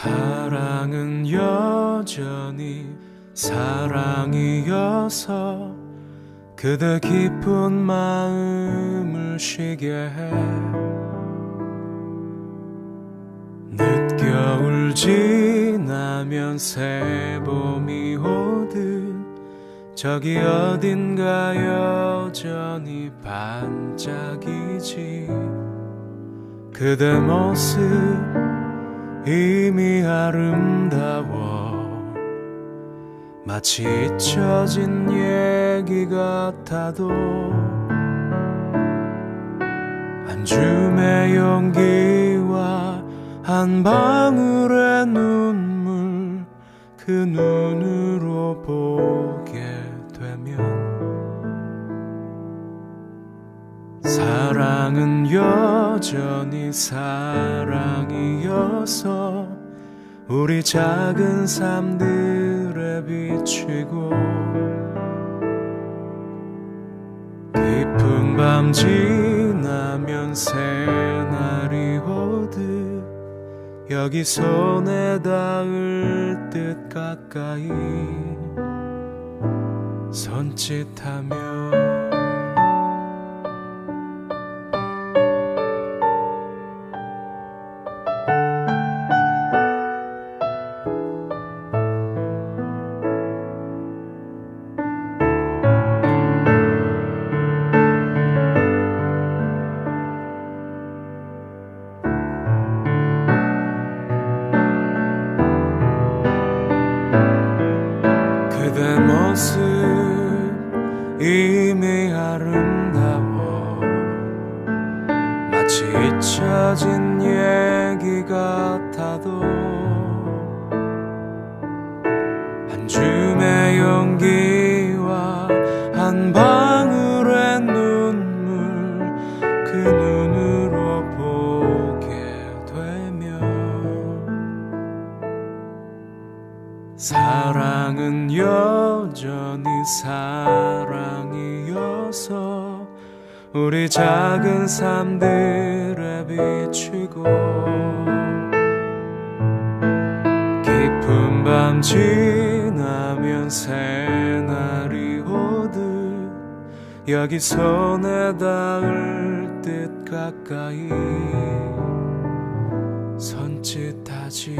사랑은 여전히 사랑이어서 그대 깊은 마음을 쉬게 해. 늦겨울 지나면 새봄이 오듯 저기 어딘가 여전히 반짝이지. 그대 모습 이미 아름다워 마치 잊혀진 얘기 같아도 한 줌의 용기와 한 방울의 눈물 그 눈으로 보게 되면 사랑은 여전히 사랑이어서 우리 작은 삶들에 비치고 깊은 밤 지나면 새날이 오듯 여기 손에 닿을 듯 가까이 손짓하며 그대 모습 이미 아름다워 마치 잊혀진 얘기 같아도 한 줌의 용기와 한 방울의 눈물 그 눈으로 보게 되면 사랑은 여전히 사랑이어서 우리 작은 삶들에 비치고 깊은 밤 지나면 새날이 오듯 여기 손에 닿을 듯 가까이 손짓하지.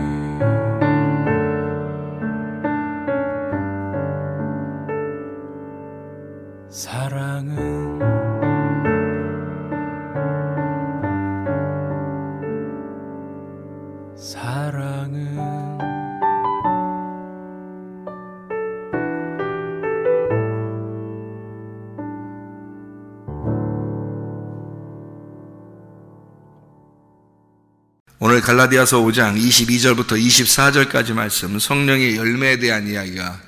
사랑은 오늘 갈라디아서 5장 22절부터 24절까지 말씀, 성령의 열매에 대한 이야기가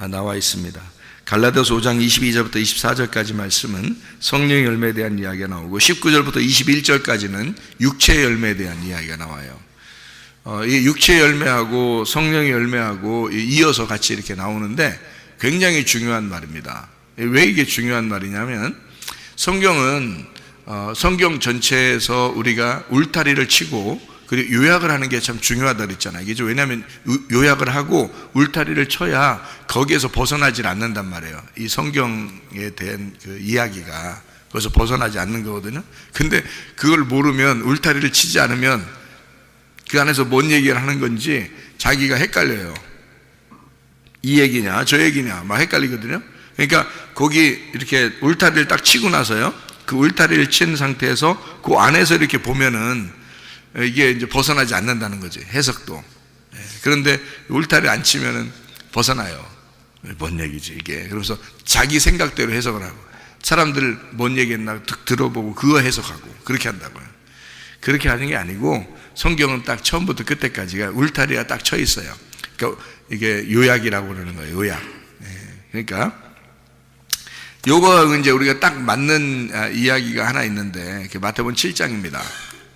나와 있습니다. 갈라디아서 5장 22절부터 24절까지 말씀은 성령의 열매에 대한 이야기가 나오고 19절부터 21절까지는 육체의 열매에 대한 이야기가 나와요. 이 육체의 열매하고 성령의 열매하고 이어서 같이 이렇게 나오는데 굉장히 중요한 말입니다. 왜 이게 중요한 말이냐면 성경은 성경 전체에서 우리가 울타리를 치고 그리고 요약을 하는 게 참 중요하다 그랬잖아요. 그죠? 왜냐하면 요약을 하고 울타리를 쳐야 거기에서 벗어나질 않는단 말이에요. 이 성경에 대한 그 이야기가 거기서 벗어나지 않는 거거든요. 근데 그걸 모르면, 울타리를 치지 않으면 그 안에서 뭔 얘기를 하는 건지 자기가 헷갈려요. 이 얘기냐 저 얘기냐 막 헷갈리거든요. 그러니까 거기 이렇게 울타리를 딱 치고 나서요, 그 울타리를 친 상태에서 그 안에서 이렇게 보면은 이게 이제 벗어나지 않는다는 거지, 해석도. 그런데 울타리 안 치면은 벗어나요. 뭔 얘기지 이게. 그래서 자기 생각대로 해석을 하고, 사람들 뭔 얘기했나 들어보고 그거 해석하고 그렇게 한다고요. 그렇게 하는 게 아니고 성경은 딱 처음부터 끝에까지가 울타리가 딱 쳐 있어요. 그러니까 이게 요약이라고 그러는 거예요. 요약. 그러니까 요거 이제 우리가 딱 맞는 이야기가 하나 있는데, 마태복음 7장입니다.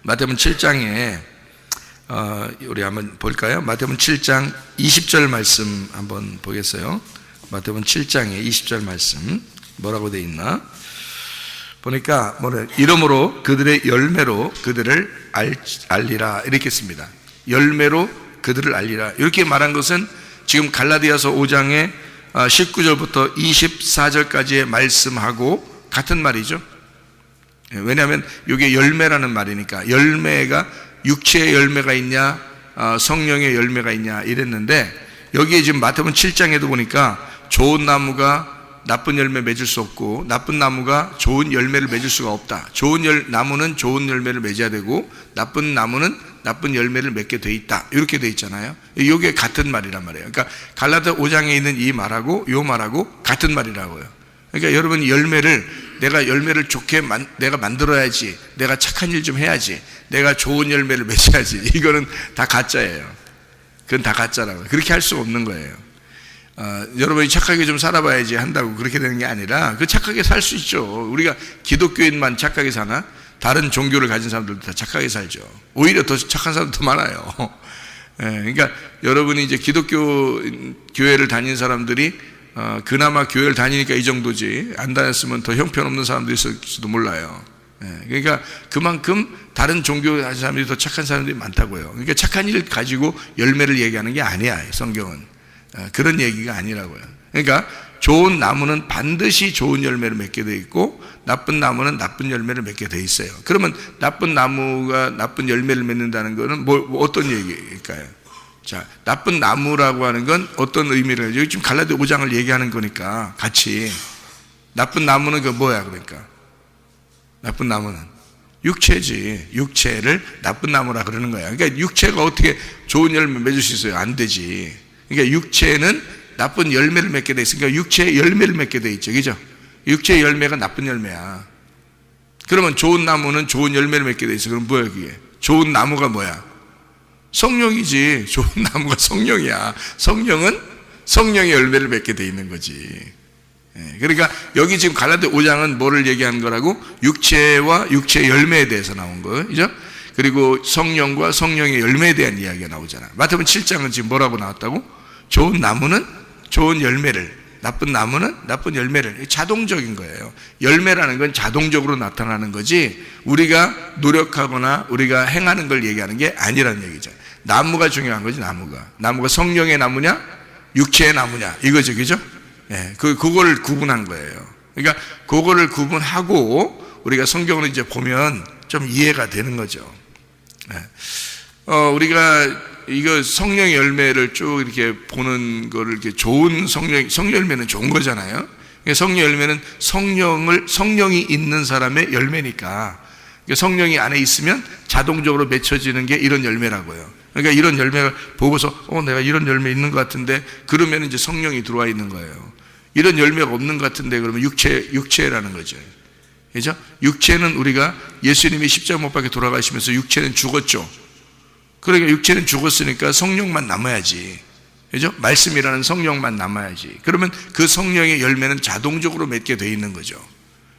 마태복음 7장에 우리 한번 볼까요? 마태복음 7장 20절 말씀 한번 보겠어요. 마태복음 7장에 20절 말씀 뭐라고 돼 있나? 보니까 이름으로 그들의 열매로 그들을 알리라 이렇게 씁니다. 열매로 그들을 알리라. 이렇게 말한 것은 지금 갈라디아서 5장의 19절부터 24절까지의 말씀하고 같은 말이죠. 왜냐하면 이게 열매라는 말이니까. 열매가 육체의 열매가 있냐 성령의 열매가 있냐 이랬는데, 여기에 지금 마태복음 7장에도 보니까 좋은 나무가 나쁜 열매 맺을 수 없고 나쁜 나무가 좋은 열매를 맺을 수가 없다. 좋은 나무는 좋은 열매를 맺어야 되고 나쁜 나무는 나쁜 열매를 맺게 돼 있다. 이렇게 돼 있잖아요. 이게 같은 말이란 말이에요. 그러니까 갈라디아 5장에 있는 이 말하고 요 말하고 같은 말이라고요. 그러니까 여러분 내가 열매를 좋게 내가 만들어야지, 내가 착한 일 좀 해야지, 내가 좋은 열매를 맺어야지, 이거는 다 가짜예요. 그건 다 가짜라고요. 그렇게 할 수 없는 거예요. 여러분이 착하게 좀 살아봐야지 한다고 그렇게 되는 게 아니라, 그 착하게 살 수 있죠. 우리가 기독교인만 착하게 사나? 다른 종교를 가진 사람들도 다 착하게 살죠. 오히려 더 착한 사람도 더 많아요. 그러니까 여러분이 이제 기독교 교회를 다닌 사람들이 그나마 교회를 다니니까 이 정도지, 안 다녔으면 더 형편없는 사람들이 있을지도 몰라요. 그러니까 그만큼 다른 종교 가진 사람들이 더 착한 사람들이 많다고요. 그러니까 착한 일 가지고 열매를 얘기하는 게 아니야, 성경은. 그런 얘기가 아니라고요. 그러니까 좋은 나무는 반드시 좋은 열매를 맺게 돼 있고 나쁜 나무는 나쁜 열매를 맺게 돼 있어요. 그러면 나쁜 나무가 나쁜 열매를 맺는다는 것은 어떤 얘기일까요? 자, 나쁜 나무라고 하는 건 어떤 의미를 해요? 여기 지금 갈라디아 5장을 얘기하는 거니까 같이. 나쁜 나무는 그 뭐야, 그러니까 나쁜 나무는 육체지. 육체를 나쁜 나무라 그러는 거야. 그러니까 육체가 어떻게 좋은 열매 맺을 수 있어요? 안 되지. 그러니까 육체는 나쁜 열매를 맺게 돼 있으니까 육체의 열매를 맺게 돼 있죠. 그죠? 육체의 열매가 나쁜 열매야. 그러면 좋은 나무는 좋은 열매를 맺게 돼 있어. 그럼 뭐야, 그게? 좋은 나무가 뭐야? 성령이지. 좋은 나무가 성령이야. 성령은 성령의 열매를 맺게 돼 있는 거지. 그러니까 여기 지금 갈라디아 5장은 뭐를 얘기하는 거라고? 육체와 육체의 열매에 대해서 나온 거예요. 그죠? 그리고 성령과 성령의 열매에 대한 이야기가 나오잖아. 마태복음 7장은 지금 뭐라고 나왔다고? 좋은 나무는 좋은 열매를, 나쁜 나무는 나쁜 열매를. 자동적인 거예요. 열매라는 건 자동적으로 나타나는 거지 우리가 노력하거나 우리가 행하는 걸 얘기하는 게 아니라는 얘기죠. 나무가 중요한 거지. 나무가 성령의 나무냐 육체의 나무냐 이거죠. 그죠? 그거를 구분한 거예요. 그러니까 그거를 구분하고 우리가 성경을 이제 보면 좀 이해가 되는 거죠. 우리가 이거 성령의 열매를 쭉 이렇게 보는 거를 이렇게 좋은 성령 열매는 좋은 거잖아요. 성령 열매는 성령이 있는 사람의 열매니까, 성령이 안에 있으면 자동적으로 맺혀지는 게 이런 열매라고요. 그러니까 이런 열매를 보고서 내가 이런 열매 있는 것 같은데, 그러면 이제 성령이 들어와 있는 거예요. 이런 열매가 없는 것 같은데 그러면 육체라는 거죠. 그죠? 육체는 우리가 예수님이 십자가 못 박혀 돌아가시면서 육체는 죽었죠. 그러니까 육체는 죽었으니까 성령만 남아야지. 그죠? 말씀이라는 성령만 남아야지. 그러면 그 성령의 열매는 자동적으로 맺게 돼 있는 거죠.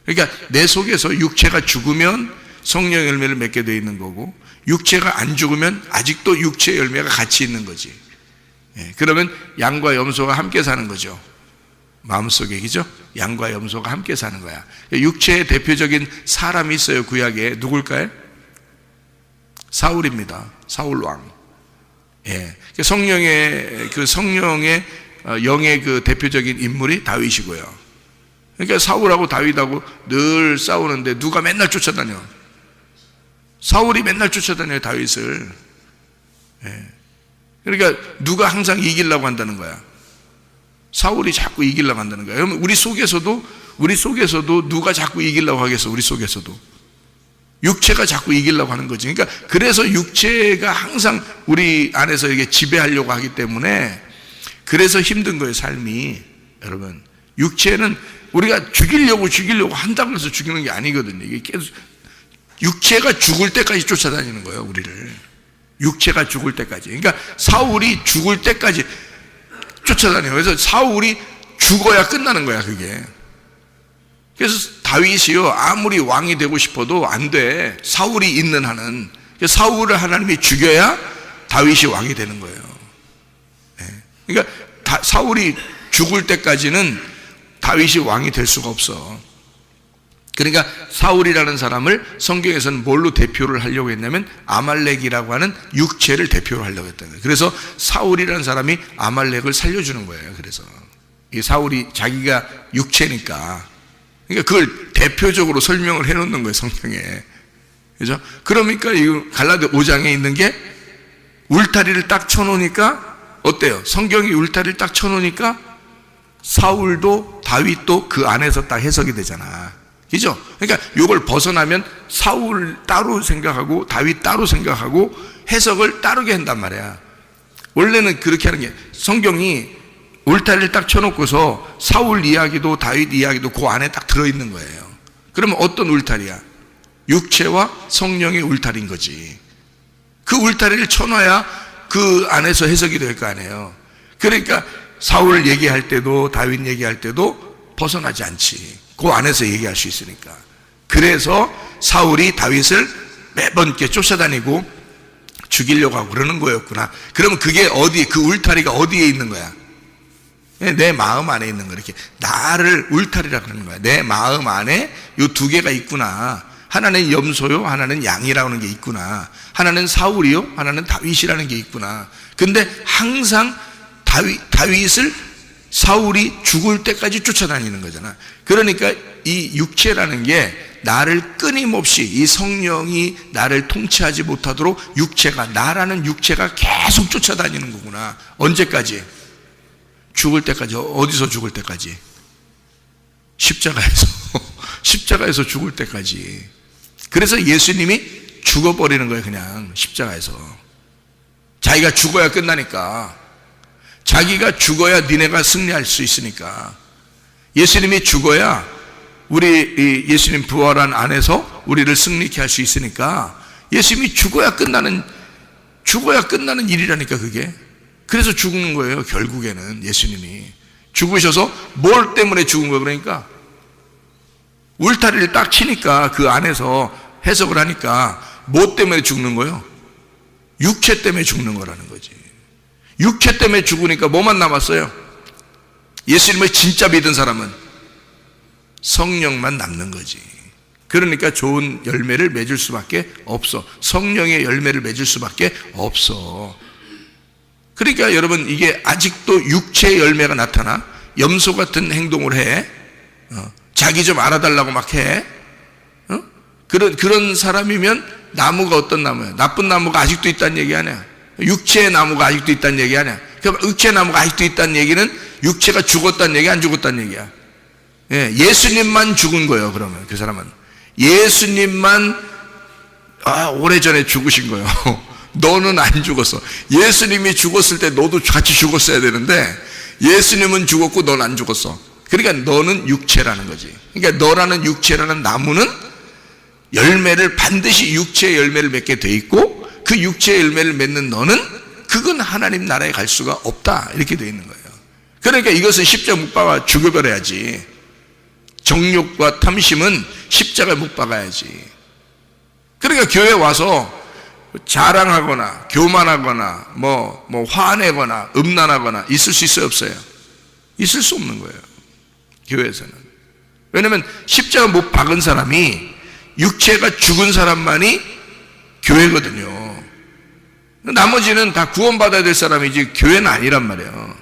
그러니까 내 속에서 육체가 죽으면 성령 열매를 맺게 돼 있는 거고, 육체가 안 죽으면 아직도 육체의 열매가 같이 있는 거지. 그러면 양과 염소가 함께 사는 거죠. 마음속에. 그죠? 양과 염소가 함께 사는 거야. 육체의 대표적인 사람이 있어요. 구약에. 누굴까요? 사울입니다. 사울 왕. 성령의 영의 그 대표적인 인물이 다윗이고요. 그러니까 사울하고 다윗하고 늘 싸우는데 누가 맨날 쫓아다녀? 사울이 맨날 쫓아다녀요, 다윗을. 그러니까 누가 항상 이기려고 한다는 거야? 사울이 자꾸 이기려고 한다는 거야. 그러면 우리 속에서도 누가 자꾸 이기려고 하겠어? 우리 속에서도 육체가 자꾸 이기려고 하는 거지. 그러니까 그래서 육체가 항상 우리 안에서 이게 지배하려고 하기 때문에 그래서 힘든 거예요, 삶이. 여러분, 육체는 우리가 죽이려고 한다고 해서 죽이는 게 아니거든요. 이게 계속 육체가 죽을 때까지 쫓아다니는 거예요, 우리를. 육체가 죽을 때까지. 그러니까 사울이 죽을 때까지 쫓아다녀요. 그래서 사울이 죽어야 끝나는 거야, 그게. 그래서 다윗이요, 아무리 왕이 되고 싶어도 안 돼. 사울이 있는 한은. 사울을 하나님이 죽여야 다윗이 왕이 되는 거예요. 그러니까 사울이 죽을 때까지는 다윗이 왕이 될 수가 없어. 그러니까 사울이라는 사람을 성경에서는 뭘로 대표를 하려고 했냐면 아말렉이라고 하는 육체를 대표로 하려고 했던 거예요. 그래서 사울이라는 사람이 아말렉을 살려주는 거예요. 그래서 이 사울이 자기가 육체니까, 그러니까 그걸 대표적으로 설명을 해놓는 거예요, 성경에. 그죠? 그러니까 이 갈라디아 5장에 있는 게 울타리를 딱 쳐놓으니까 어때요? 성경이 울타리를 딱 쳐놓으니까 사울도 다윗도 그 안에서 딱 해석이 되잖아. 그죠? 그러니까 이걸 벗어나면 사울 따로 생각하고 다윗 따로 생각하고 해석을 따르게 한단 말이야. 원래는 그렇게 하는 게, 성경이 울타리를 딱 쳐놓고서 사울 이야기도 다윗 이야기도 그 안에 딱 들어있는 거예요. 그러면 어떤 울타리야? 육체와 성령의 울타리인 거지. 그 울타리를 쳐놔야 그 안에서 해석이 될 거 아니에요. 그러니까 사울 얘기할 때도 다윗 얘기할 때도 벗어나지 않지. 그 안에서 얘기할 수 있으니까. 그래서 사울이 다윗을 매번 이렇게 쫓아다니고 죽이려고 하고 그러는 거였구나. 그러면 그게 그 울타리가 어디에 있는 거야? 내 마음 안에 있는 거. 이렇게 나를 울타리라 그러는 거야. 내 마음 안에 이 두 개가 있구나. 하나는 염소요, 하나는 양이라는 게 있구나. 하나는 사울이요, 하나는 다윗이라는 게 있구나. 근데 항상 다윗을 사울이 죽을 때까지 쫓아다니는 거잖아. 그러니까 이 육체라는 게 나를 끊임없이, 이 성령이 나를 통치하지 못하도록 나라는 육체가 계속 쫓아다니는 거구나. 언제까지? 죽을 때까지. 어디서 죽을 때까지? 십자가에서 죽을 때까지. 그래서 예수님이 죽어버리는 거예요. 그냥 십자가에서. 자기가 죽어야 끝나니까. 자기가 죽어야 니네가 승리할 수 있으니까. 예수님이 죽어야 예수님 부활한 안에서 우리를 승리케 할 수 있으니까 예수님이 죽어야 끝나는 일이라니까 그게. 그래서 죽는 거예요. 결국에는 예수님이 죽으셔서 뭘 때문에 죽은 거예요? 그러니까 울타리를 딱 치니까 그 안에서 해석을 하니까 뭐 때문에 죽는 거예요? 육체 때문에 죽는 거라는 거지. 육체 때문에 죽으니까 뭐만 남았어요? 예수님을 진짜 믿은 사람은 성령만 남는 거지. 그러니까 좋은 열매를 맺을 수밖에 없어. 성령의 열매를 맺을 수밖에 없어. 그러니까 여러분, 이게 아직도 육체의 열매가 나타나. 염소 같은 행동을 해. 자기 좀 알아달라고 막 해. 그런 사람이면 나무가 어떤 나무야? 나쁜 나무가 아직도 있다는 얘기 아니야. 육체의 나무가 아직도 있다는 얘기 아니야. 그러니까 육체의 나무가 아직도 있다는 얘기는 육체가 죽었다는 얘기, 안 죽었다는 얘기야. 예수님만 죽은 거예요. 그러면 그 사람은 예수님만 오래전에 죽으신 거예요. 너는 안 죽었어. 예수님이 죽었을 때 너도 같이 죽었어야 되는데 예수님은 죽었고 넌 안 죽었어. 그러니까 너는 육체라는 거지. 그러니까 너라는 육체라는 나무는 열매를, 반드시 육체의 열매를 맺게 돼 있고, 그 육체의 열매를 맺는 너는 그건 하나님 나라에 갈 수가 없다, 이렇게 돼 있는 거예요. 그러니까 이것은 십자가 못 박아 죽여버려야지. 정욕과 탐심은 십자가에 못 박아야지. 그러니까 교회 와서 자랑하거나 교만하거나 화내거나 음란하거나 있을 수 있어요, 없어요? 있을 수 없는 거예요, 교회에서는. 왜냐하면 십자가 못 박은 사람이, 육체가 죽은 사람만이 교회거든요. 나머지는 다 구원받아야 될 사람이지 교회는 아니란 말이에요.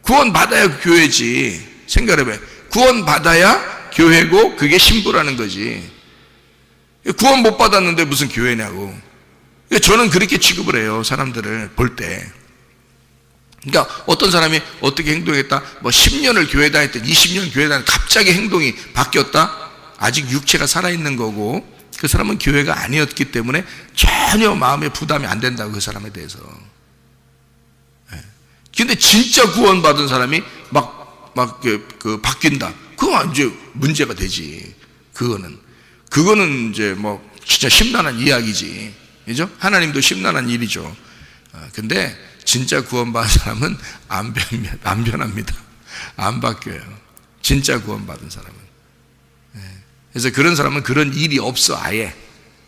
구원받아야 교회지. 생각해봐요. 구원받아야 교회고 그게 신부라는 거지. 구원 못 받았는데 무슨 교회냐고. 저는 그렇게 취급을 해요, 사람들을 볼 때. 그러니까 어떤 사람이 어떻게 행동했다, 10년을 교회 다녔더니 20년 교회 다녔더니 갑자기 행동이 바뀌었다? 아직 육체가 살아있는 거고, 그 사람은 교회가 아니었기 때문에 전혀 마음에 부담이 안 된다고, 그 사람에 대해서. 근데 진짜 구원받은 사람이 바뀐다. 그건 이제 문제가 되지. 그거는 이제 진짜 심란한 이야기지. 그죠? 하나님도 심란한 일이죠. 근데 진짜 구원받은 사람은 안 변합니다. 안 바뀌어요. 진짜 구원받은 사람은. 그래서 그런 사람은 그런 일이 없어, 아예.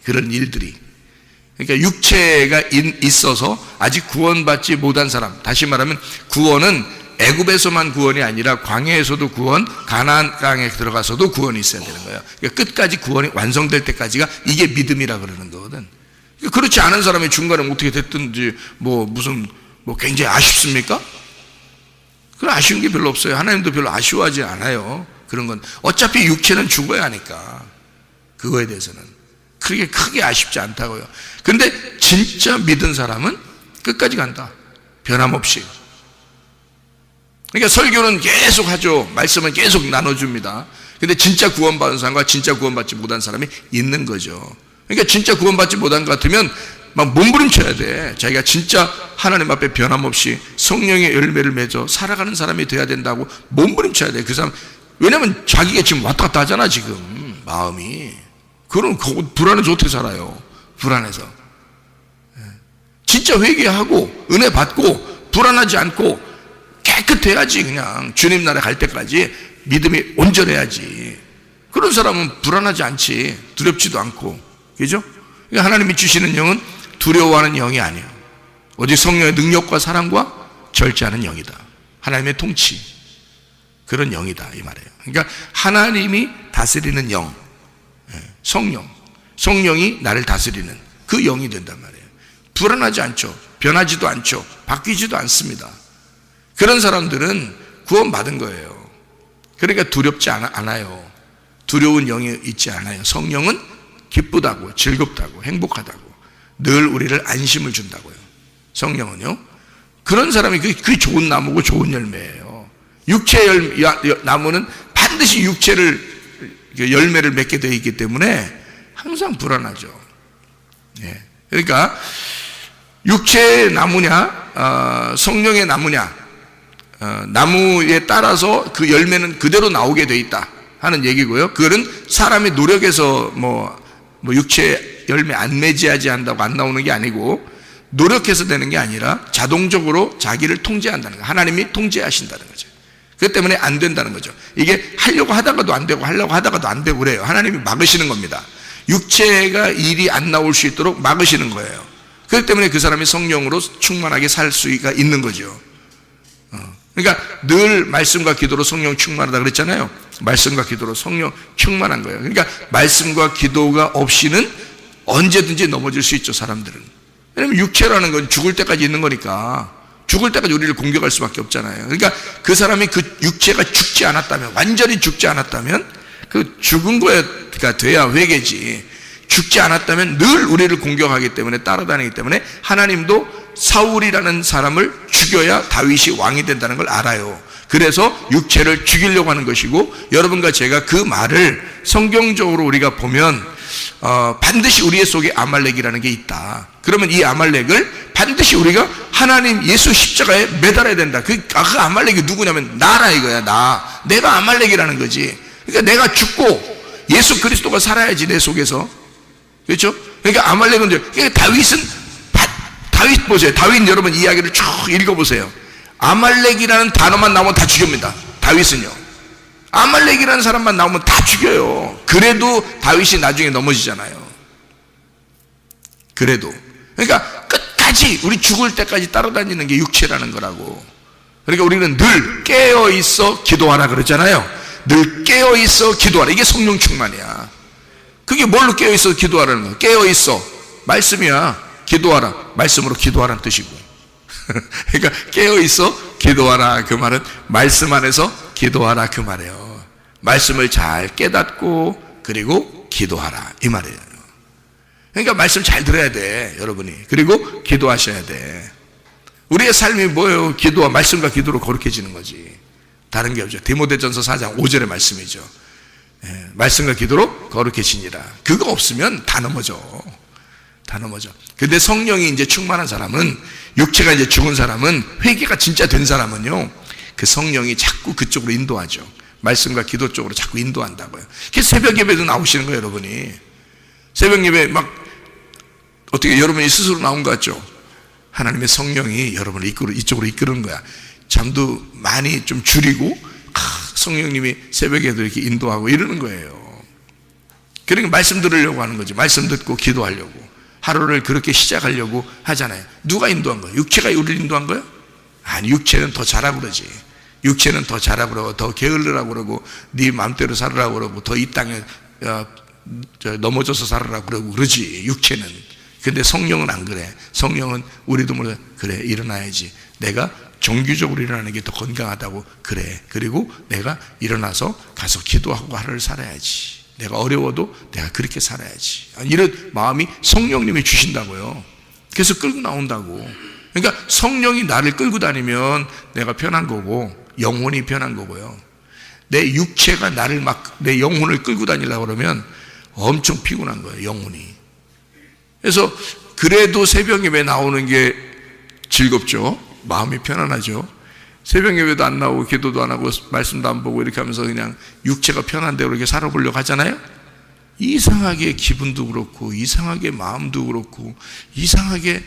그런 일들이. 그러니까 육체가 있어서 아직 구원받지 못한 사람, 다시 말하면 구원은 애굽에서만 구원이 아니라 광야에서도 구원, 가나안 땅에 들어가서도 구원이 있어야 되는 거예요. 그러니까 끝까지 구원이 완성될 때까지가 이게 믿음이라 그러는 거거든. 그렇지 않은 사람이 중간에 어떻게 됐든지 무슨 굉장히 아쉽습니까? 그런 아쉬운 게 별로 없어요. 하나님도 별로 아쉬워하지 않아요. 그런 건 어차피 육체는 죽어야 하니까 그거에 대해서는 그렇게 크게 아쉽지 않다고요. 근데 진짜 믿은 사람은 끝까지 간다. 변함없이. 그러니까 설교는 계속 하죠. 말씀은 계속 나눠줍니다. 근데 진짜 구원받은 사람과 진짜 구원받지 못한 사람이 있는 거죠. 그러니까 진짜 구원받지 못한 것 같으면 막 몸부림쳐야 돼. 자기가 진짜 하나님 앞에 변함없이 성령의 열매를 맺어 살아가는 사람이 돼야 된다고 몸부림쳐야 돼. 그 사람, 왜냐면 자기가 지금 왔다 갔다 하잖아, 지금 마음이. 그럼 불안해서 어떻게 살아요? 불안해서. 진짜 회개하고 은혜 받고 불안하지 않고 깨끗해야지. 그냥 주님 나라 갈 때까지 믿음이 온전해야지. 그런 사람은 불안하지 않지. 두렵지도 않고. 그죠? 그러니까 하나님이 주시는 영은 두려워하는 영이 아니에요. 오직 성령의 능력과 사랑과 절제하는 영이다. 하나님의 통치, 그런 영이다 이 말이에요. 그러니까 하나님이 다스리는 영, 성령이 나를 다스리는 그 영이 된단 말이에요. 불안하지 않죠. 변하지도 않죠. 바뀌지도 않습니다. 그런 사람들은 구원받은 거예요. 그러니까 두렵지 않아요. 두려운 영이 있지 않아요. 성령은 기쁘다고, 즐겁다고, 행복하다고, 늘 우리를 안심을 준다고요. 성령은요. 그런 사람이 그게 좋은 나무고 좋은 열매예요. 육체 나무는 반드시 열매를 맺게 되어 있기 때문에 항상 불안하죠. 그러니까 육체의 나무냐 성령의 나무냐, 나무에 따라서 그 열매는 그대로 나오게 되어 있다 하는 얘기고요. 그거는 사람의 노력에서 육체 열매 안 맺어야지 한다고 안 나오는 게 아니고, 노력해서 되는 게 아니라 자동적으로 자기를 통제한다는 거예요. 하나님이 통제하신다는 거죠. 그것 때문에 안 된다는 거죠. 이게 하려고 하다가도 안 되고 하려고 하다가도 안 되고 그래요. 하나님이 막으시는 겁니다. 육체가 일이 안 나올 수 있도록 막으시는 거예요. 그렇기 때문에 그 사람이 성령으로 충만하게 살 수가 있는 거죠. 그러니까 늘 말씀과 기도로 성령 충만하다 그랬잖아요. 말씀과 기도로 성령 충만한 거예요. 그러니까 말씀과 기도가 없이는 언제든지 넘어질 수 있죠, 사람들은. 왜냐면 육체라는 건 죽을 때까지 있는 거니까 죽을 때까지 우리를 공격할 수밖에 없잖아요. 그러니까 그 사람이 그 육체가 죽지 않았다면, 완전히 죽지 않았다면, 그 죽은 거가 돼야 회개지. 죽지 않았다면 늘 우리를 공격하기 때문에, 따라다니기 때문에 하나님도 사울이라는 사람을 죽여야 다윗이 왕이 된다는 걸 알아요. 그래서 육체를 죽이려고 하는 것이고, 여러분과 제가 그 말을 성경적으로 우리가 보면 반드시 우리의 속에 아말렉이라는 게 있다. 그러면 이 아말렉을 반드시 우리가 하나님 예수 십자가에 매달아야 된다. 그 아말렉이 누구냐면 나라 이거야. 내가 아말렉이라는 거지. 그러니까 내가 죽고 예수 그리스도가 살아야지 내 속에서. 그렇죠? 그러니까 아말렉은 그러니까 다윗 보세요. 다윗 여러분 이야기를 쭉 읽어보세요. 아말렉이라는 단어만 나오면 다 죽입니다. 다윗은요. 아말렉이라는 사람만 나오면 다 죽여요. 그래도 다윗이 나중에 넘어지잖아요. 그래도. 그러니까 끝까지 우리 죽을 때까지 따라다니는 게 육체라는 거라고. 그러니까 우리는 늘 깨어있어 기도하라 그러잖아요. 늘 깨어있어 기도하라. 이게 성령 충만이야. 그게 뭘로 깨어있어 기도하라는 거야? 깨어있어. 말씀이야. 기도하라. 말씀으로 기도하라는 뜻이고. 그러니까 깨어있어 기도하라. 그 말은 말씀 안에서 기도하라 그 말이에요. 말씀을 잘 깨닫고 그리고 기도하라 이 말이에요. 그러니까 말씀 잘 들어야 돼 여러분이. 그리고 기도하셔야 돼. 우리의 삶이 뭐예요? 기도와 말씀과 기도로 거룩해지는 거지. 다른 게 없죠. 디모데전서 4장 5절의 말씀이죠. 말씀과 기도로 거룩해지니라. 그거 없으면 다 넘어져. 근데 성령이 이제 충만한 사람은, 육체가 이제 죽은 사람은, 회개가 진짜 된 사람은요, 그 성령이 자꾸 그쪽으로 인도하죠. 말씀과 기도 쪽으로 자꾸 인도한다고요. 그래서 새벽 예배도 나오시는 거예요, 여러분이. 새벽 예배 막 어떻게 여러분이 스스로 나온 것 같죠? 하나님의 성령이 여러분을 이쪽으로 이끄는 거야. 잠도 많이 좀 줄이고 성령님이 새벽에도 이렇게 인도하고 이러는 거예요. 그러니까 말씀 들으려고 하는 거죠. 말씀 듣고 기도하려고. 하루를 그렇게 시작하려고 하잖아요. 누가 인도한 거예요? 육체가 우리를 인도한 거예요? 아니, 육체는 더 자라고 그러지. 육체는 더 자라고 그러고 더 게을르라고 그러고 네 마음대로 살으라고 그러고 더 이 땅에 넘어져서 살으라고 그러고 그러지, 육체는. 근데 성령은 안 그래. 성령은 우리도 몰라, 그래, 일어나야지. 내가 정규적으로 일어나는 게 더 건강하다고, 그래. 그리고 내가 일어나서 가서 기도하고 하루를 살아야지. 내가 어려워도 내가 그렇게 살아야지. 이런 마음이 성령님이 주신다고요. 그래서 끌고 나온다고. 그러니까 성령이 나를 끌고 다니면 내가 편한 거고 영혼이 편한 거고요. 내 육체가 나를 내 영혼을 끌고 다니려고 그러면 엄청 피곤한 거예요, 영혼이. 그래서 그래도 새벽 예배 나오는 게 즐겁죠. 마음이 편안하죠. 새벽 예배도 안 나오고 기도도 안 하고 말씀도 안 보고 이렇게 하면서 그냥 육체가 편한 대로 이렇게 살아보려고 하잖아요. 이상하게 기분도 그렇고 이상하게 마음도 그렇고 이상하게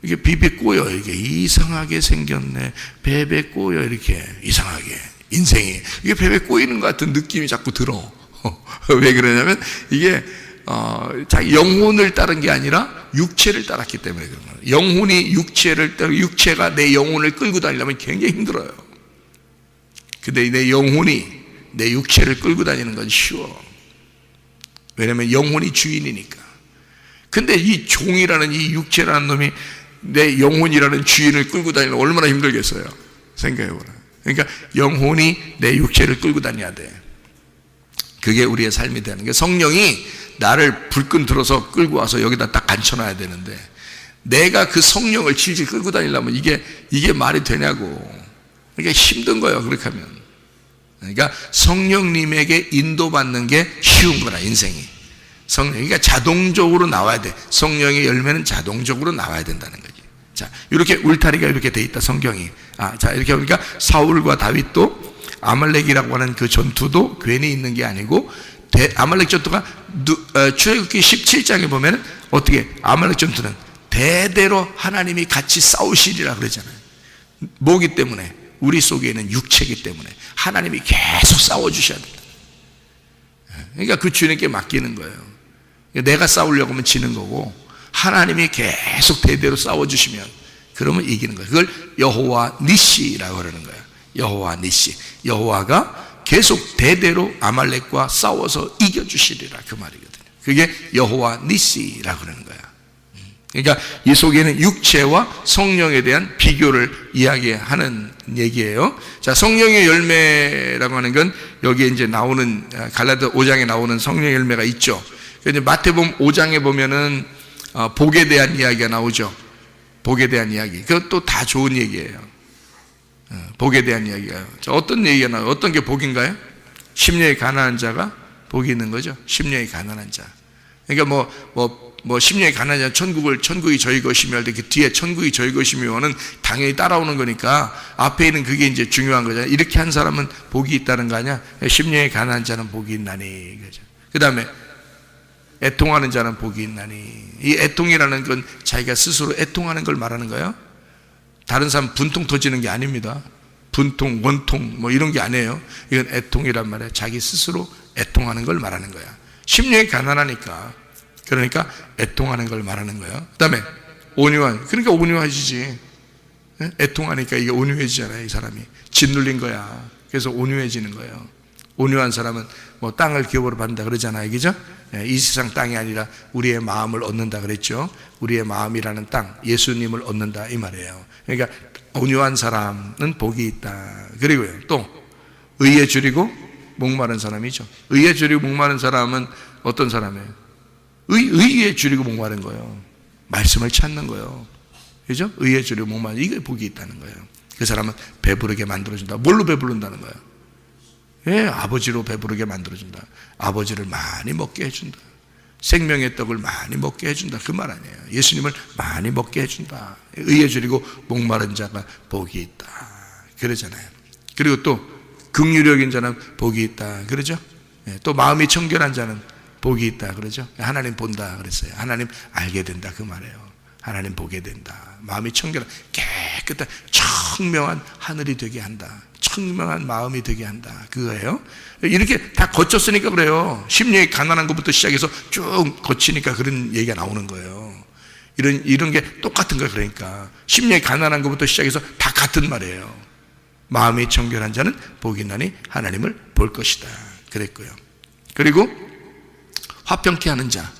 이게 비비 꼬여. 이게 이상하게 생겼네. 베베 꼬여. 이렇게 이상하게 인생이 이게 베베 꼬이는 것 같은 느낌이 자꾸 들어. 왜 그러냐면 이게 자기 영혼을 따른 게 아니라 육체를 따랐기 때문에 그런 거예요. 영혼이 육체를 따르고 육체가 내 영혼을 끌고 다니려면 굉장히 힘들어요. 근데 내 영혼이 내 육체를 끌고 다니는 건 쉬워. 왜냐면 영혼이 주인이니까. 근데 이 종이라는 이 육체라는 놈이 내 영혼이라는 주인을 끌고 다니면 얼마나 힘들겠어요. 생각해보라. 그러니까 영혼이 내 육체를 끌고 다녀야 돼. 그게 우리의 삶이 되는 게, 성령이 나를 불끈 들어서 끌고 와서 여기다 딱 앉혀놔야 되는데 내가 그 성령을 질질 끌고 다니려면 이게 말이 되냐고. 그러니까 힘든 거예요, 그렇게 하면. 그러니까 성령님에게 인도받는 게 쉬운 거라, 인생이. 그러니까 자동적으로 나와야 돼. 성령의 열매는 자동적으로 나와야 된다는 거지. 자, 이렇게 울타리가 이렇게 돼 있다, 성경이. 자, 이렇게 보니까 사울과 다윗도 아말렉이라고 하는 그 전투도 괜히 있는 게 아니고, 아말렉 전투가 출애굽기 17장에 보면 어떻게 아말렉 전투는 대대로 하나님이 같이 싸우시리라 그러잖아요. 뭐기 때문에? 우리 속에 있는 육체이기 때문에 하나님이 계속 싸워주셔야 된다. 그러니까 그 주님께 맡기는 거예요. 내가 싸우려고 하면 지는 거고, 하나님이 계속 대대로 싸워주시면 그러면 이기는 거예요. 그걸 여호와 니시라고 그러는 거예요. 여호와 니시. 여호와가 계속 대대로 아말렉과 싸워서 이겨주시리라, 그 말이거든요. 그게 여호와 니시라고 그러는 거야. 그러니까 이 속에는 육체와 성령에 대한 비교를 이야기하는 얘기예요. 자, 성령의 열매라고 하는 건 여기에 이제 나오는 갈라디아 5장에 나오는 성령의 열매가 있죠. 그런데 마태복음 5장에 보면은 복에 대한 이야기가 나오죠. 복에 대한 이야기. 그것도 다 좋은 얘기예요. 복에 대한 이야기가요. 자, 어떤 얘기가 나와요? 어떤 게 복인가요? 심령이 가난한 자가 복이 있는 거죠. 심령이 가난한 자. 그러니까 심령이 가난한 자, 천국이 저희 것이며 할 때 그 뒤에 천국이 저희 것이며는 당연히 따라오는 거니까 앞에 있는 그게 이제 중요한 거잖아요. 이렇게 한 사람은 복이 있다는 거 아니야? 심령이 가난한 자는 복이 있나니. 그 다음에 애통하는 자는 복이 있나니. 이 애통이라는 건 자기가 스스로 애통하는 걸 말하는 거예요. 다른 사람 분통 터지는 게 아닙니다. 분통, 원통 이런 게 아니에요. 이건 애통이란 말이에요. 자기 스스로 애통하는 걸 말하는 거야. 심령이 가난하니까, 그러니까 애통하는 걸 말하는 거예요. 그 다음에 온유한, 그러니까 온유해지지. 애통하니까 이게 온유해지잖아요. 이 사람이 짓눌린 거야. 그래서 온유해지는 거예요. 온유한 사람은 땅을 기업으로 받는다 그러잖아요, 그죠? 이 세상 땅이 아니라 우리의 마음을 얻는다 그랬죠. 우리의 마음이라는 땅, 예수님을 얻는다, 이 말이에요. 그러니까 온유한 사람은 복이 있다. 그리고요, 또 의에 줄이고 목마른 사람이죠. 의에 줄이고 목마른 사람은 어떤 사람이에요? 의에 줄이고 목마른 거예요. 말씀을 찾는 거예요. 그죠? 의에 줄이고 목마른, 이게 복이 있다는 거예요. 그 사람은 배부르게 만들어준다. 뭘로 배부른다는 거예요? 예, 아버지로 배부르게 만들어준다. 아버지를 많이 먹게 해준다. 생명의 떡을 많이 먹게 해준다. 그 말 아니에요. 예수님을 많이 먹게 해준다. 의에 줄이고 목마른 자가 복이 있다. 그러잖아요. 그리고 또 긍휼력인 자는 복이 있다. 그러죠? 예, 또 마음이 청결한 자는 복이 있다. 그러죠? 하나님 본다 그랬어요. 하나님 알게 된다. 그 말이에요. 하나님 보게 된다. 마음이 청결한, 깨끗한, 청명한 하늘이 되게 한다. 청명한 마음이 되게 한다. 그거예요. 이렇게 다 거쳤으니까 그래요. 심령이 가난한 것부터 시작해서 쭉 거치니까 그런 얘기가 나오는 거예요. 이런 게 똑같은 거야. 그러니까 심령이 가난한 것부터 시작해서 다 같은 말이에요. 마음이 정결한 자는 복이 있나니 하나님을 볼 것이다 그랬고요. 그리고 화평케 하는 자.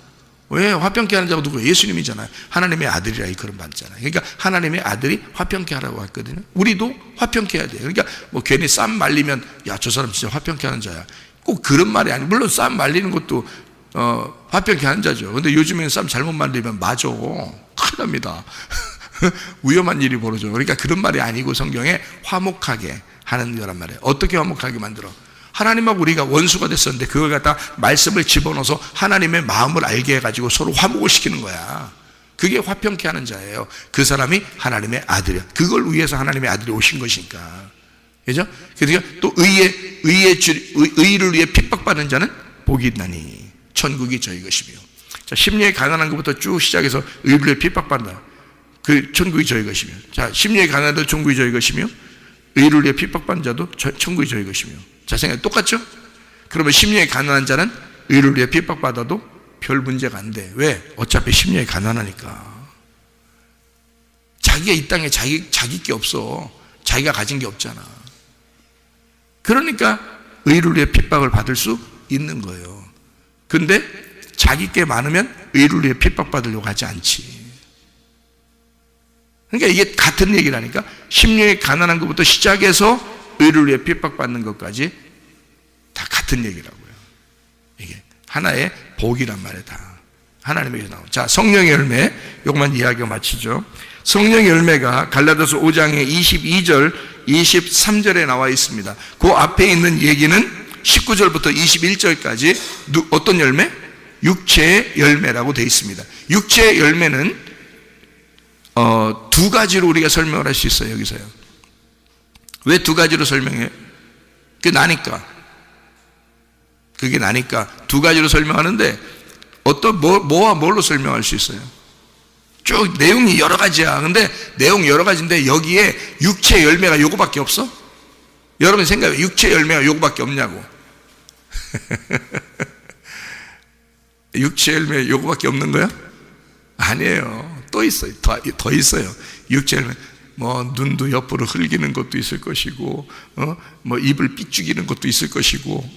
왜 화평케 하는 자가 누구예요? 예수님이잖아요. 하나님의 아들이라 그런 말이잖아요. 그러니까 하나님의 아들이 화평케 하라고 했거든요. 우리도 화평케 해야 돼요. 그러니까 뭐 괜히 쌈 말리면 야, 저 사람 진짜 화평케 하는 자야. 꼭 그런 말이 아니에요. 물론 쌈 말리는 것도 화평케 하는 자죠. 근데 요즘에는 쌈 잘못 말리면 맞아. 큰일 납니다. 위험한 일이 벌어져요. 그러니까 그런 말이 아니고 성경에 화목하게 하는 거란 말이에요. 어떻게 화목하게 만들어? 하나님하고 우리가 원수가 됐었는데 그걸 갖다 말씀을 집어넣어서 하나님의 마음을 알게 해가지고 서로 화목을 시키는 거야. 그게 화평케 하는 자예요. 그 사람이 하나님의 아들이야. 그걸 위해서 하나님의 아들이 오신 것이니까. 그죠? 그러니까 또 의를 위해 핍박받는 자는 복이 있나니 천국이 저희 것이며. 자, 심령이 가난한 것부터 쭉 시작해서 의를 위해 핍박받는다. 그 천국이 저희 것이며. 자, 심령이 가난한 자도 천국이 저희 것이며, 의를 위해 핍박받는 자도 천국이 저희 것이며. 자, 생각이 똑같죠? 그러면 심령이 가난한 자는 의를 위해 핍박받아도 별 문제가 안 돼. 왜? 어차피 심령이 가난하니까. 자기가 이 땅에 자기 게 없어. 자기가 가진 게 없잖아. 그러니까 의를 위해 핍박을 받을 수 있는 거예요. 근데 자기 게 많으면 의를 위해 핍박받으려고 하지 않지. 그러니까 이게 같은 얘기라니까. 심령이 가난한 것부터 시작해서 의를 위해 핍박받는 것까지 다 같은 얘기라고요. 이게 하나의 복이란 말이에요. 다 하나님에게 나온. 자, 성령의 열매, 이것만 이야기가 마치죠. 성령의 열매가 갈라디아서 5장의 22절 23절에 나와 있습니다. 그 앞에 있는 얘기는 19절부터 21절까지 어떤 열매? 육체의 열매라고 되어 있습니다. 육체의 열매는 두 가지로 우리가 설명을 할 수 있어요. 여기서요. 왜 두 가지로 설명해요? 그게 나니까 두 가지로 설명하는데 뭐와 뭘로 설명할 수 있어요? 쭉 내용이 여러 가지야. 근데 내용 여러 가지인데 여기에 육체 열매가 요거밖에 없어? 여러분 생각해. 육체 열매가 요거밖에 없냐고. 육체 열매 요거밖에 없는 거야? 아니에요. 또 있어요. 더 있어요. 육체 열매. 뭐 눈도 옆으로 흘기는 것도 있을 것이고, 뭐 입을 삐죽이는 것도 있을 것이고,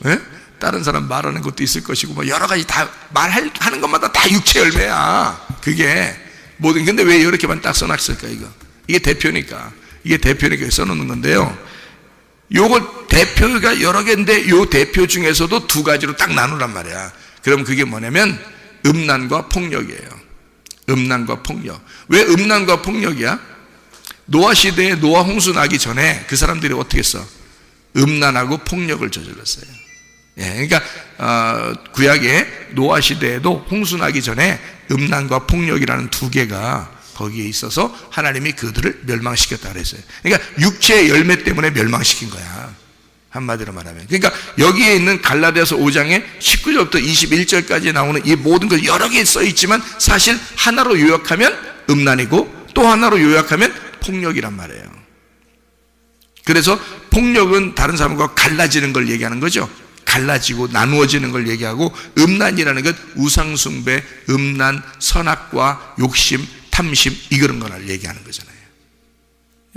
다른 사람 말하는 것도 있을 것이고, 뭐 여러 가지 다 말하는 것마다 다 육체 열매야. 그게 모든. 근데 왜 이렇게만 딱 써놨을까 이거? 이게 대표니까 써놓는 건데요. 요거 대표가 여러 개인데 요 대표 중에서도 두 가지로 딱 나누란 말이야. 그럼 그게 뭐냐면 음란과 폭력이에요. 음란과 폭력. 왜 음란과 폭력이야? 노아 시대에 노아 홍수 나기 전에 그 사람들이 어떻게 했어? 음란하고 폭력을 저질렀어요. 예, 그러니까 구약의 노아 시대에도 홍수 나기 전에 음란과 폭력이라는 두 개가 거기에 있어서 하나님이 그들을 멸망시켰다 그랬어요. 그러니까 육체의 열매 때문에 멸망시킨 거야. 한마디로 말하면. 그러니까 여기에 있는 갈라디아서 5장의 19절부터 21절까지 나오는 이 모든 것 여러 개 써 있지만 사실 하나로 요약하면 음란이고 또 하나로 요약하면 폭력이란 말이에요. 그래서 폭력은 다른 사람과 갈라지는 걸 얘기하는 거죠. 갈라지고 나누어지는 걸 얘기하고, 음란이라는 것 우상숭배, 음란, 선악과 욕심, 탐심 이런 거를 얘기하는 거잖아요.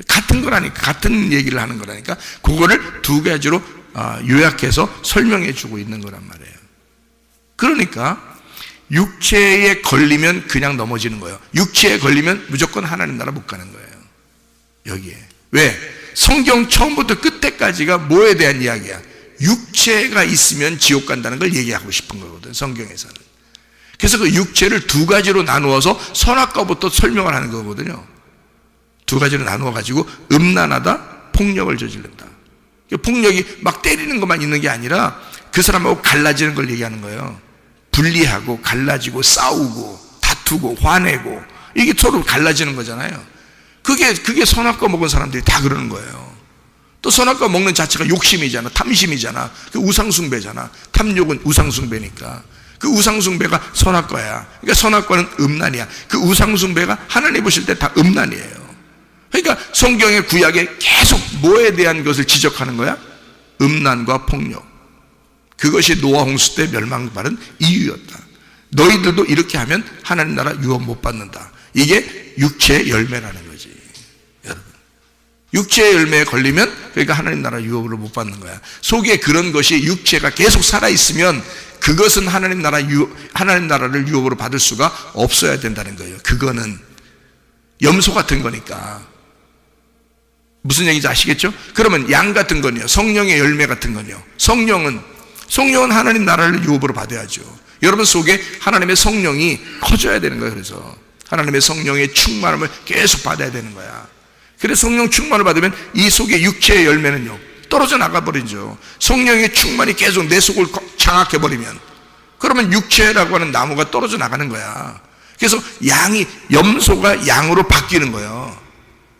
같은 거라니까, 같은 얘기를 하는 거라니까 그거를 두 가지로 요약해서 설명해 주고 있는 거란 말이에요. 그러니까 육체에 걸리면 그냥 넘어지는 거예요. 육체에 걸리면 무조건 하나님 나라 못 가는 거예요. 여기에. 왜? 성경 처음부터 끝에까지가 뭐에 대한 이야기야? 육체가 있으면 지옥 간다는 걸 얘기하고 싶은 거거든, 성경에서는. 그래서 그 육체를 두 가지로 나누어서 선악과부터 설명을 하는 거거든요. 두 가지로 나누어 가지고 음란하다, 폭력을 저지른다. 폭력이 막 때리는 것만 있는 게 아니라 그 사람하고 갈라지는 걸 얘기하는 거예요. 분리하고 갈라지고 싸우고 다투고 화내고 이게 서로 갈라지는 거잖아요. 그게 선악과 먹은 사람들이 다 그러는 거예요. 또 선악과 먹는 자체가 욕심이잖아, 탐심이잖아, 그 우상숭배잖아. 탐욕은 우상숭배니까 그 우상숭배가 선악과야. 그러니까 선악과는 음란이야. 그 우상숭배가 하나님 보실 때 다 음란이에요. 그러니까 성경의 구약에 계속 뭐에 대한 것을 지적하는 거야? 음란과 폭력. 그것이 노아 홍수 때 멸망받은 이유였다. 너희들도 이렇게 하면 하나님 나라 유업 못 받는다. 이게 육체의 열매라는 거지. 여러분, 육체의 열매에 걸리면 그러니까 하나님 나라 유업을 못 받는 거야. 속에 그런 것이 육체가 계속 살아있으면 그것은 하나님 나라를 유업으로 받을 수가 없어야 된다는 거예요. 그거는 염소 같은 거니까. 무슨 얘기인지 아시겠죠? 그러면 양 같은 건요, 성령의 열매 같은 건요, 성령은 하나님 나라를 유업으로 받아야죠. 여러분 속에 하나님의 성령이 커져야 되는 거예요. 그래서 하나님의 성령의 충만함을 계속 받아야 되는 거야. 그래서 성령 충만을 받으면 이 속에 육체의 열매는요 떨어져 나가버리죠. 성령의 충만이 계속 내 속을 장악해버리면, 그러면 육체라고 하는 나무가 떨어져 나가는 거야. 그래서 염소가 양으로 바뀌는 거예요.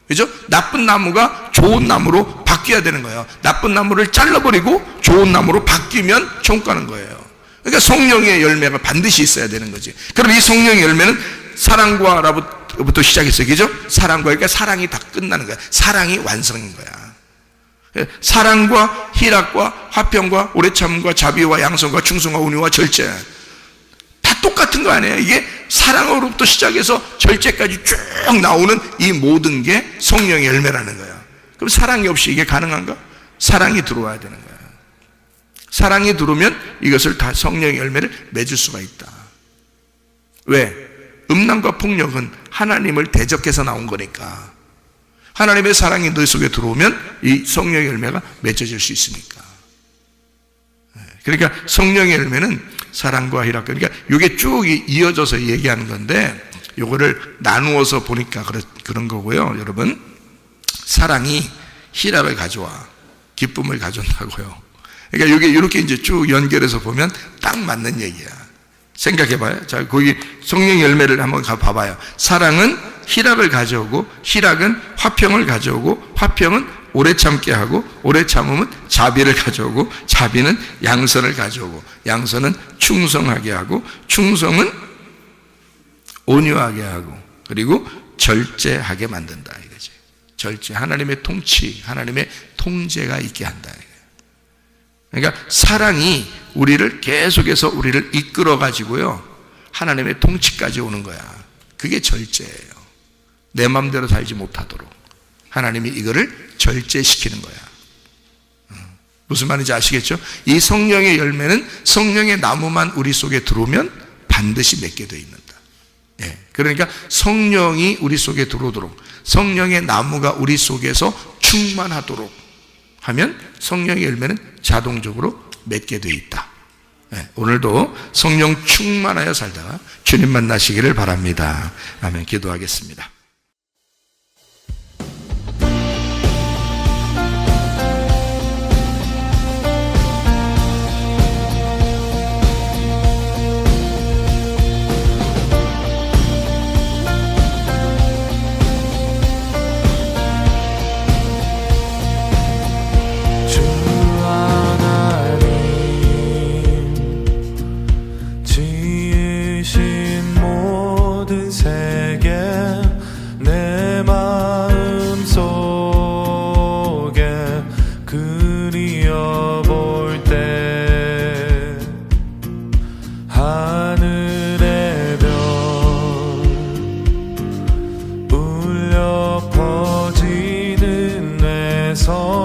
그죠? 나쁜 나무가 좋은 나무로 바뀌어야 되는 거예요. 나쁜 나무를 잘라버리고 좋은 나무로 바뀌면 천국 가는 거예요. 그러니까 성령의 열매가 반드시 있어야 되는 거지. 그럼 이 성령의 열매는 사랑과로부터 시작했어요. 그죠? 사랑과, 그러니까 사랑이 다 끝나는 거야. 사랑이 완성인 거야. 사랑과 희락과 화평과 오래 참음과 자비와 양선과 충성과 온유와 절제, 다 똑같은 거 아니에요? 이게 사랑으로부터 시작해서 절제까지 쭉 나오는 이 모든 게 성령의 열매라는 거야. 그럼 사랑이 없이 이게 가능한가? 사랑이 들어와야 되는 거야. 사랑이 들어오면 이것을 다 성령의 열매를 맺을 수가 있다. 왜? 음란과 폭력은 하나님을 대적해서 나온 거니까. 하나님의 사랑이 너 속에 들어오면 이 성령의 열매가 맺어질 수 있으니까. 그러니까 성령의 열매는 사랑과 희락, 그러니까 이게 쭉 이어져서 얘기하는 건데, 요거를 나누어서 보니까 그런 거고요. 여러분, 사랑이 희락을 가져와 기쁨을 가져온다고요. 그러니까 이게 이렇게 이제 쭉 연결해서 보면 딱 맞는 얘기야. 생각해봐요. 자, 거기 성령의 열매를 한번 봐봐요. 사랑은 희락을 가져오고, 희락은 화평을 가져오고, 화평은 오래 참게 하고, 오래 참음은 자비를 가져오고, 자비는 양선을 가져오고, 양선은 충성하게 하고, 충성은 온유하게 하고, 그리고 절제하게 만든다 이거지. 절제, 하나님의 통치, 하나님의 통제가 있게 한다. 그러니까 사랑이 우리를 계속해서 우리를 이끌어 가지고요 하나님의 통치까지 오는 거야. 그게 절제예요. 내 마음대로 살지 못하도록 하나님이 이거를 절제시키는 거야. 무슨 말인지 아시겠죠? 이 성령의 열매는 성령의 나무만 우리 속에 들어오면 반드시 맺게 되어 있는다. 예, 그러니까 성령이 우리 속에 들어오도록, 성령의 나무가 우리 속에서 충만하도록 하면 성령의 열매는 자동적으로 맺게 되어 있다. 네, 오늘도 성령 충만하여 살다가 주님 만나시기를 바랍니다. 아멘. 기도하겠습니다. 울려 퍼지는 내 성